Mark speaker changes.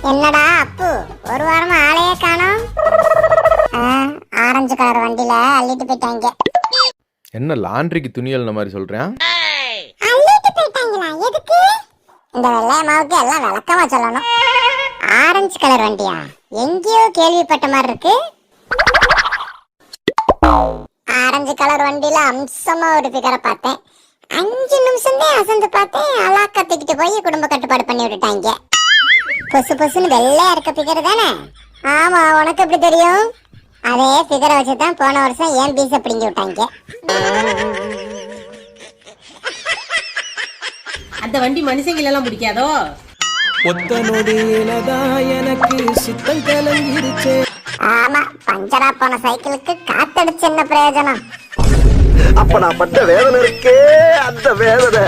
Speaker 1: என்னடா அப்பு, ஒரு வாரமா ஆளையே காணோம். ஆரஞ்சு கலர் வண்டியில அள்ளிட்டு போயிட்டாங்க.
Speaker 2: என்ன லாண்ட்ரிக்கு துணி அள்ளின மாதிரி சொல்றேன்?
Speaker 1: அள்ளிட்டு போயிட்டாங்களா? எதுக்கு? இந்த வெள்ளை மாவுக்கு எல்லாம் விளக்கமா சொல்லணும். ஆரஞ்சு கலர் வண்டியா? எங்கேயோ கேள்விப்பட்ட மாதிரி இருக்கு. ஆரஞ்சு கலர் வண்டியில அம்சமா ஒரு பிகரை பார்த்தேன். 5 நிமிஷம் தான் அசந்து பார்த்தேன். அலாக்கா தூக்கிட்டு போய் குடும்ப கட்டுப்பாடு பண்ணி விட்டுட்டாங்க. பொசு பொசுன்னு வெள்ளையா இருக்க பிகர் தானே? ஆமா, உனக்கு எப்படி தெரியும்? அதே பிகரை வச்சுதான் போன வருஷம் ஏன் பீஸ பிடிங்கி விட்டாங்க.
Speaker 3: அந்த வண்டி மனுஷங்களை எல்லாம் பிடிக்காதோ?
Speaker 4: ஒத்த நொடியிலதான் எனக்கு சித்தம் கலங்கிருச்சு.
Speaker 1: ஆமா, பஞ்சரா போன சைக்கிளுக்கு காத்தடிச்சு என்ன பிரயோஜனம்?
Speaker 5: அப்ப நான் பட்ட வேதனை இருக்கே, அந்த வேதனை